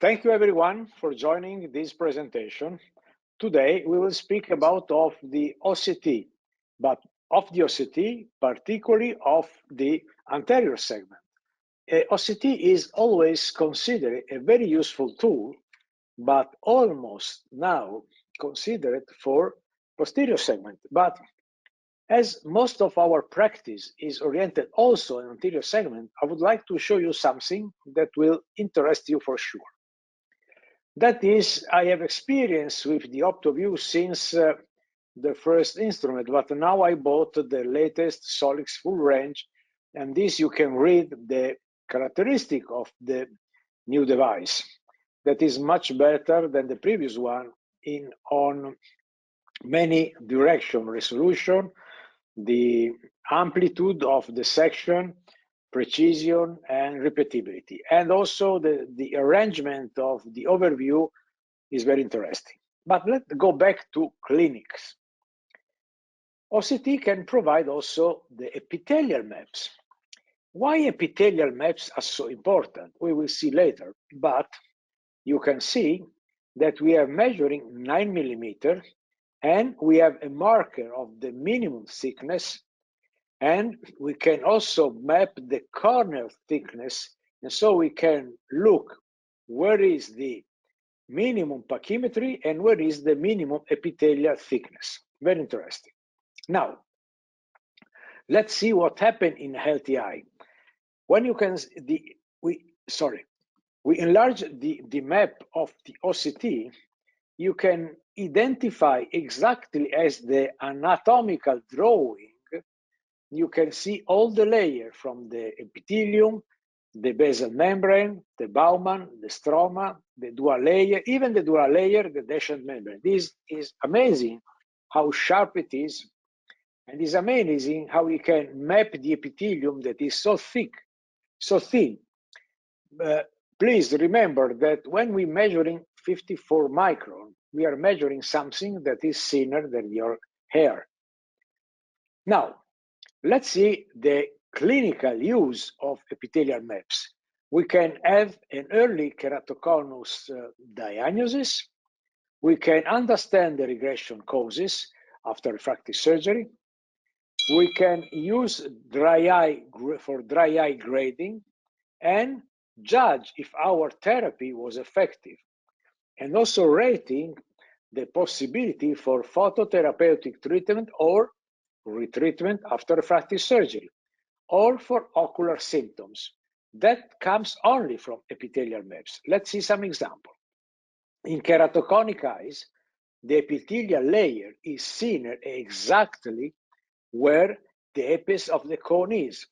Thank you everyone for joining this presentation. Today we will speak about the OCT, but of the OCT, particularly of the anterior segment. OCT is always considered a very useful tool, but almost now considered for posterior segment. But as most of our practice is oriented also in anterior segment, I would like to show you something that will interest you for sure. That is, I have experience with the OptoView since the first instrument, but now I bought the latest Solix full range, and this you can read the characteristic of the new device. That is much better than the previous one on many direction: resolution, the amplitude of the section, precision, and repeatability. And also the arrangement of the overview is very interesting. But let's go back to clinics. OCT can provide also the epithelial maps. Why epithelial maps are so important, we will see later, but you can see that we are measuring 9 millimeters, and we have a marker of the minimum thickness, and we can also map the corneal thickness, and so we can look where is the minimum pachymetry and where is the minimum epithelial thickness. Very interesting. Now, let's see what happened in healthy eye. When you can, we enlarge the map of the OCT, you can identify exactly as the anatomical drawing. You can see all the layers from the epithelium, the basal membrane, the Bowman, the stroma, the dual layer, even the dual layer, the descent membrane. This is amazing how sharp it is, and it's amazing how we can map the epithelium that is so thick, so thin. Please remember that when we're measuring 54 micron, we are measuring something that is thinner than your hair. Now, let's see the clinical use of epithelial maps. We can have an early keratoconus diagnosis. We can understand the regression causes after refractive surgery. We can use dry eye grading and judge if our therapy was effective, and also rating the possibility for phototherapeutic treatment or retreatment after refractive surgery, or for ocular symptoms. That comes only from epithelial maps. Let's see some example. In keratoconic eyes, the epithelial layer is seen exactly where the apex of the cone is.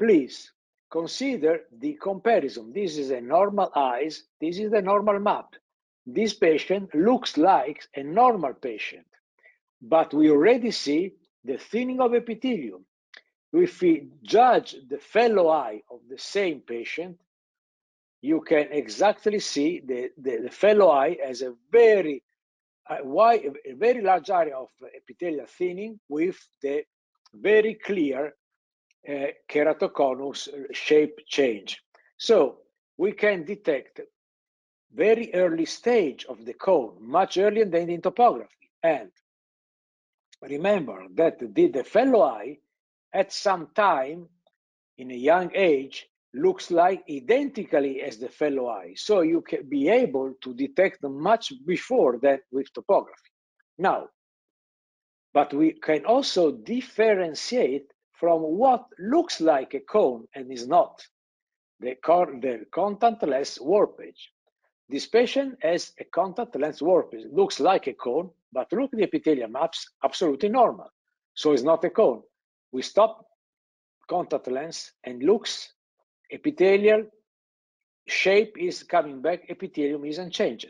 Please consider the comparison. This is a normal eyes, this is the normal map. This patient looks like a normal patient, but we already see the thinning of epithelium. If we judge the fellow eye of the same patient, you can exactly see the fellow eye as a very large area of epithelial thinning with the very clear keratoconus shape change. So we can detect very early stage of the cone, much earlier than in topography. And remember that the fellow eye at some time in a young age looks like identically as the fellow eye. So you can be able to detect them much before that with topography. Now, but we can also differentiate from what looks like a cone and is not, the contact lens warpage. This patient has a contact lens warpage, looks like a cone, but look at the epithelial maps, absolutely normal. So it's not a cone. We stop contact lens and looks, epithelial shape is coming back, epithelium is unchanged.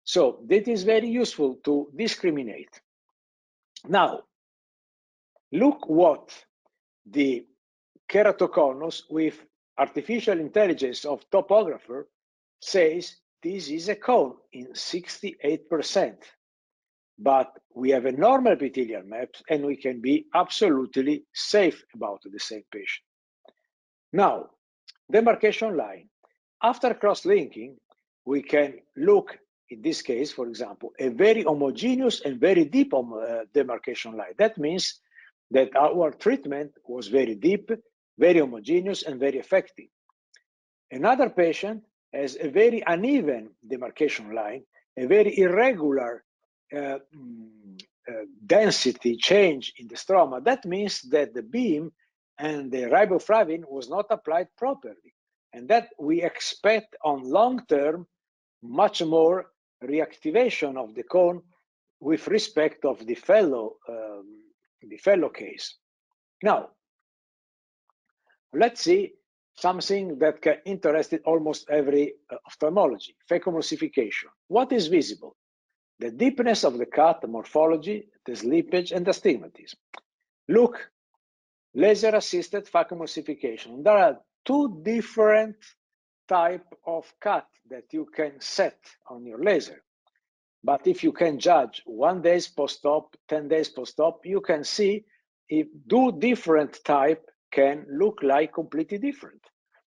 So that is very useful to discriminate. Now, look what the keratoconus with artificial intelligence of topographer says this is a cone in 68%. But we have a normal epithelial map and we can be absolutely safe about the same patient. Now, demarcation line. After cross-linking, we can look, in this case, for example, a very homogeneous and very deep demarcation line. That means that our treatment was very deep, very homogeneous, and very effective. Another patient has a very uneven demarcation line, a very irregular density change in the stroma. That means that the beam and the riboflavin was not applied properly, and that we expect on long term much more reactivation of the cone with respect of the fellow case. Now, let's see something that can interest almost every ophthalmology: phacoemulsification. What is visible? The deepness of the cut, the morphology, the slippage, and astigmatism. Look, laser-assisted phacoemulsification. There are two different types of cut that you can set on your laser. But if you can judge 1 day post-op, 10 days post-op, you can see if two different types can look like completely different.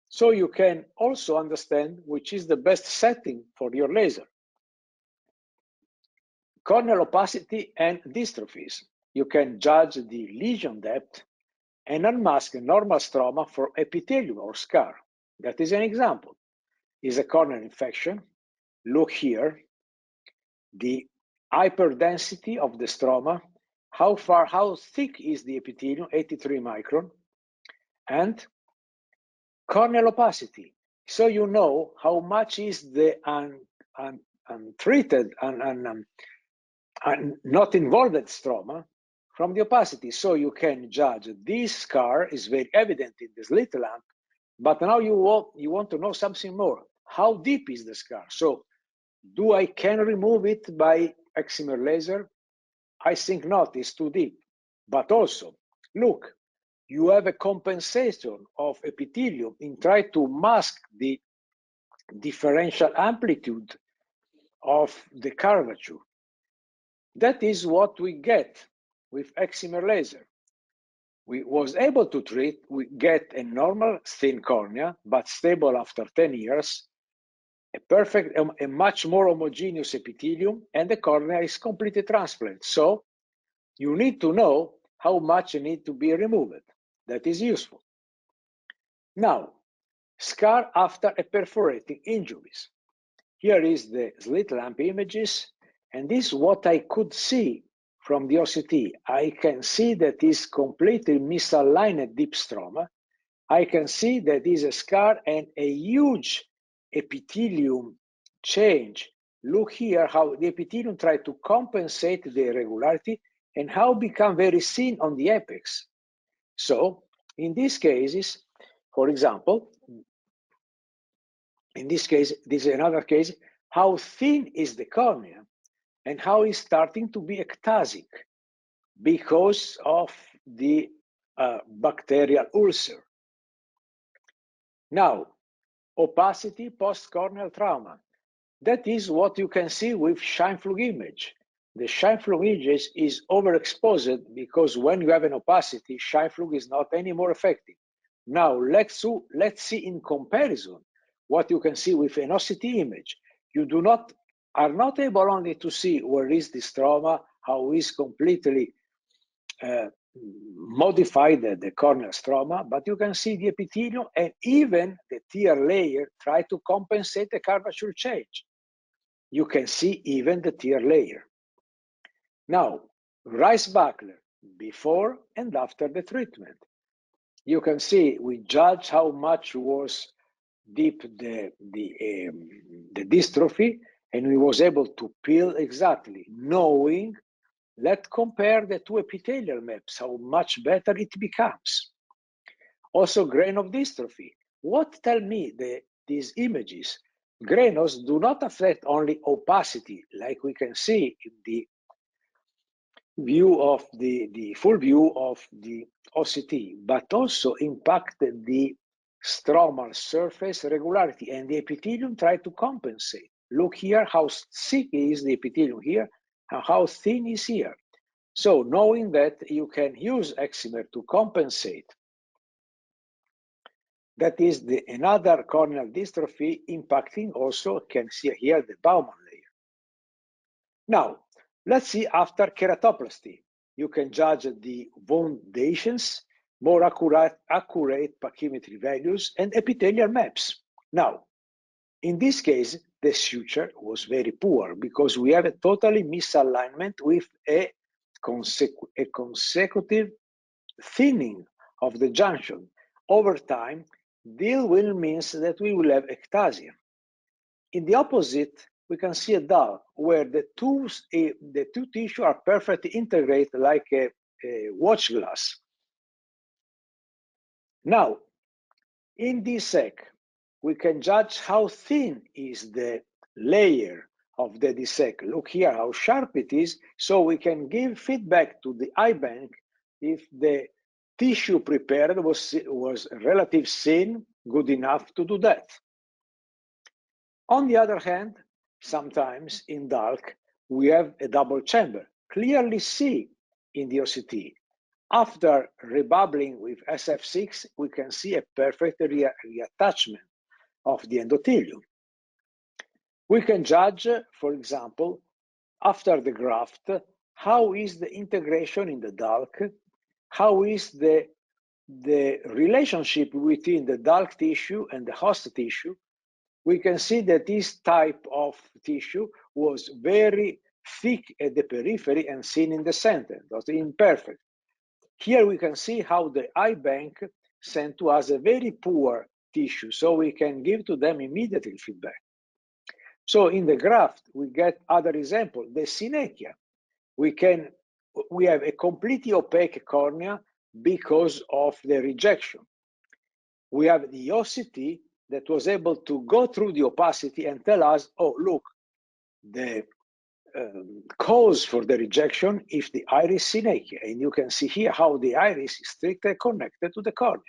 So you can also understand which is the best setting for your laser. Corneal opacity and dystrophies. You can judge the lesion depth and unmask a normal stroma for epithelium or scar. That is an example. Is a corneal infection. Look here. The hyperdensity of the stroma, how thick is the epithelium, 83 micron, and corneal opacity. So you know how much is the untreated and not involved stroma from the opacity. So you can judge this scar is very evident in this little lamp, but now you want to know something more. How deep is the scar? So can remove it by excimer laser? I think not, it's too deep. But also, look, you have a compensation of epithelium in trying to mask the differential amplitude of the curvature. That is what we get with excimer laser. We was able to treat, we get a normal thin cornea, but stable after 10 years, a much more homogeneous epithelium, and the cornea is completely transplant. So you need to know how much need to be removed. That is useful. Now, scar after a perforating injuries. Here is the slit lamp images, and this is what I could see from the OCT. I can see that is completely misaligned deep stroma. I can see that is a scar and a huge epithelium change. Look here how the epithelium tried to compensate the irregularity and how become very thin on the apex. So in these cases, for example, in this case, this is another case, how thin is the cornea and how it's starting to be ectasic because of the bacterial ulcer. Now, opacity post-corneal trauma. That is what you can see with Scheimpflug image. The Scheimpflug image is overexposed because when you have an opacity, Scheimpflug is not any more effective. Now, let's see in comparison what you can see with an OCT image. You are not able only to see where is the stroma, how is completely modified the corneal stroma, but you can see the epithelium and even the tear layer try to compensate the curvature change. You can see even the tear layer. Now, Rice buckler before and after the treatment. You can see we judge how much was deep the dystrophy, and we was able to peel exactly, knowing, let's compare the two epithelial maps, how much better it becomes. Also, grain of dystrophy. What tell me these images? Grains do not affect only opacity, like we can see in the view of the full view of the OCT, but also impact the stromal surface regularity, and the epithelium try to compensate. Look here how thick is the epithelium here and how thin is here. So knowing that you can use excimer to compensate That is another corneal dystrophy impacting also, can see here, the Baumann layer. Now, let's see after keratoplasty. You can judge the foundations, more accurate pachymetry values, and epithelial maps. Now, in this case, the suture was very poor because we have a totally misalignment with a consecutive thinning of the junction. Over time, this will mean that we will have ectasia. In the opposite, we can see a dull where the two tissues are perfectly integrated like a watch glass. Now, in DSEC, we can judge how thin is the layer of the DSEC. Look here how sharp it is, so we can give feedback to the eye bank if the tissue prepared was relatively thin, good enough to do that. On the other hand, sometimes in dark, we have a double chamber, clearly see in the OCT. After rebubbling with SF6, we can see a perfect reattachment of the endothelium. We can judge, for example, after the graft, how is the integration in the dark, how is the relationship between the dark tissue and the host tissue. We can see that this type of tissue was very thick at the periphery and thin in the center, that's imperfect. Here we can see how the eye bank sent to us a very poor tissue, so we can give to them immediately feedback. So in the graft, we get other example, the synechia. We have a completely opaque cornea because of the rejection. We have the OCT that was able to go through the opacity and tell us, oh, look, the cause for the rejection is the iris synechia. And you can see here how the iris is strictly connected to the cornea.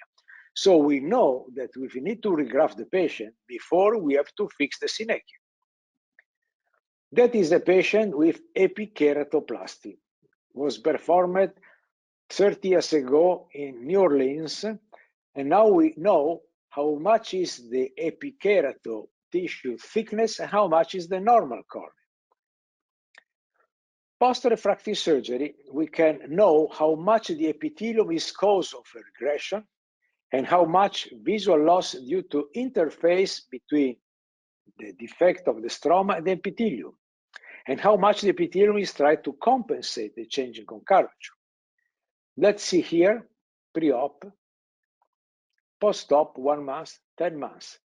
So we know that if we need to regraft the patient, before we have to fix the synechia. That is a patient with epikeratoplasty. Was performed 30 years ago in New Orleans, and now we know how much is the epikerato tissue thickness and how much is the normal cornea. Post-refractive surgery, we can know how much the epithelium is cause of regression and how much visual loss due to interface between the defect of the stroma and the epithelium, and how much the epithelium is trying to compensate the change in concurvature. Let's see here, pre-op, post-op, 1 month, 10 months,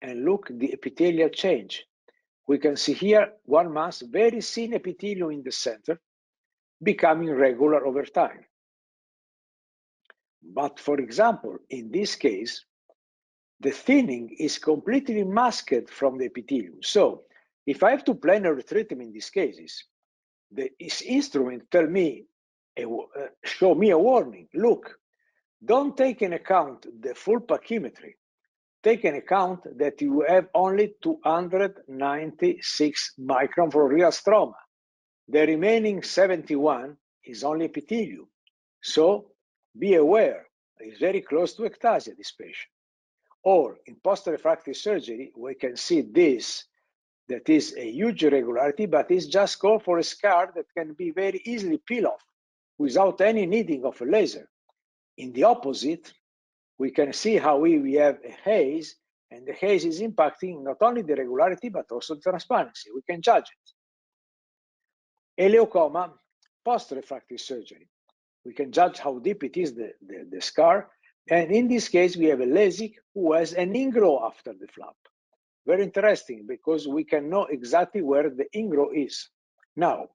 and look the epithelial change. We can see here 1 month, very thin epithelium in the center, becoming regular over time. But for example, in this case, the thinning is completely masked from the epithelium. So if I have to plan a retreatment in these cases, this instrument tell me, show me a warning. Look, don't take into account the full pachymetry. Take into account that you have only 296 micron for real stroma. The remaining 71 is only epithelium. So be aware, it's very close to ectasia, this patient. Or in post-refractive surgery, we can see this, that is a huge irregularity, but it's just called for a scar that can be very easily peel off without any needing of a laser. In the opposite, we can see how we have a haze, and the haze is impacting not only the regularity, but also the transparency. We can judge it. Eleocoma, post-refractive surgery. We can judge how deep it is, the scar. And in this case, we have a LASIK who has an ingrow after the flap. Very interesting, because we can know exactly where the ingrow is. Now,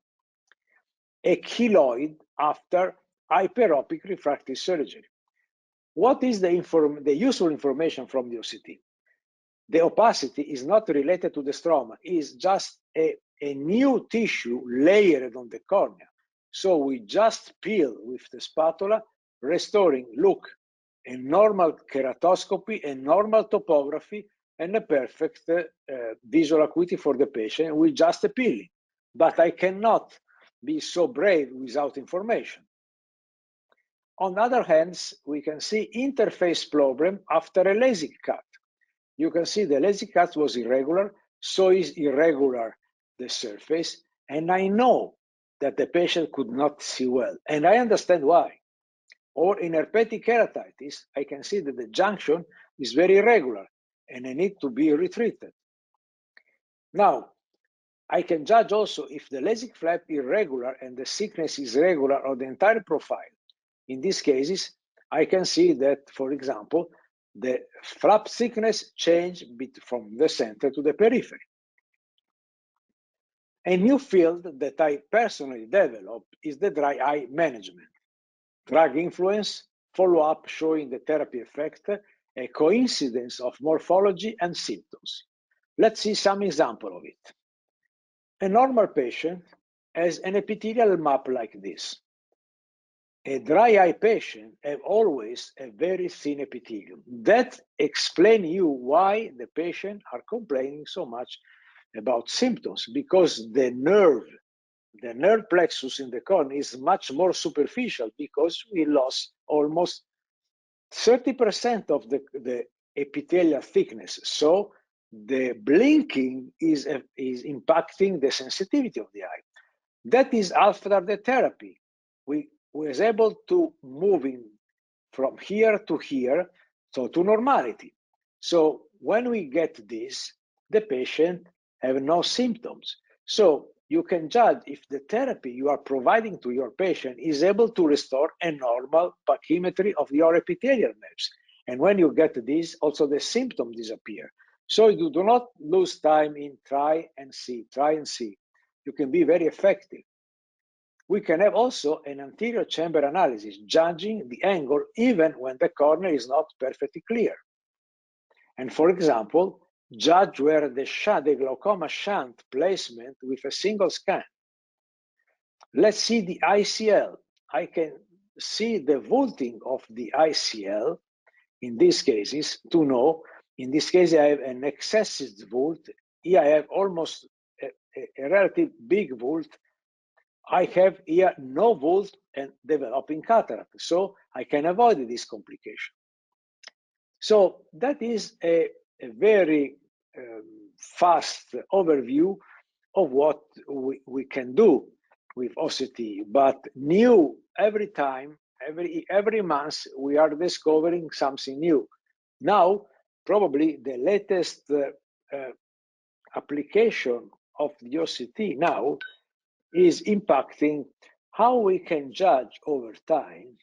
a keloid after hyperopic refractive surgery. What is the useful information from the OCT? The opacity is not related to the stroma, it's just a new tissue layered on the cornea. So we just peel with the spatula, restoring, look, a normal keratoscopy, a normal topography, and a perfect visual acuity for the patient with just a peeling. But I cannot be so brave without information. On the other hand, we can see interface problem after a LASIK cut. You can see the LASIK cut was irregular, so is irregular the surface, and I know that the patient could not see well, and I understand why. Or in herpetic keratitis, I can see that the junction is very irregular, and I need to be retreated. Now, I can judge also if the LASIK flap is irregular and the thickness is regular on the entire profile. In these cases, I can see that, for example, the flap thickness changed from the center to the periphery. A new field that I personally developed is the dry eye management. Drug influence, follow-up showing the therapy effect, a coincidence of morphology and symptoms. Let's see some example of it. A normal patient has an epithelial map like this. A dry eye patient have always a very thin epithelium. That explains you why the patient are complaining so much about symptoms, because the nerve plexus in the cornea is much more superficial, because we lost almost 30% of the epithelial thickness. So the blinking is impacting the sensitivity of the eye. That is after the therapy. We was able to move from here to here, so to normality. So when we get this, the patient have no symptoms. So you can judge if the therapy you are providing to your patient is able to restore a normal pachymetry of your epithelial nerves. And when you get this, also the symptoms disappear. So you do not lose time in try and see. You can be very effective. We can have also an anterior chamber analysis, judging the angle even when the cornea is not perfectly clear. And for example, judge where the glaucoma shunt placement with a single scan. Let's see the ICL. I can see the vaulting of the ICL in these cases to know. In this case, I have an excessive vault. Here I have almost a relative big vault. I have here no vault and developing cataract, so I can avoid this complication. So that is a very fast overview of what we can do with OCT, but new every time, every month we are discovering something new. Now, probably the latest application of the OCT now is impacting how we can judge over time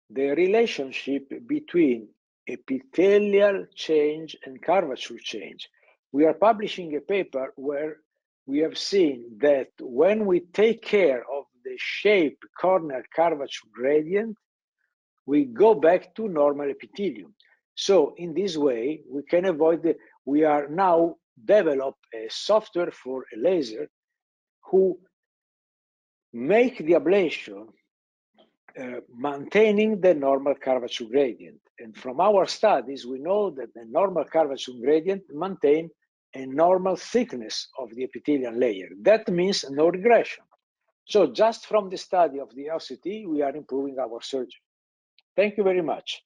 the relationship between epithelial change and curvature change. We are publishing a paper where we have seen that when we take care of the shape corneal curvature gradient, we go back to normal epithelium. So in this way, we can avoid we are now develop a software for a laser who make the ablation maintaining the normal curvature gradient. And from our studies, we know that the normal curvature gradient maintain a normal thickness of the epithelial layer. That means no regression. So just from the study of the OCT, we are improving our surgery. Thank you very much.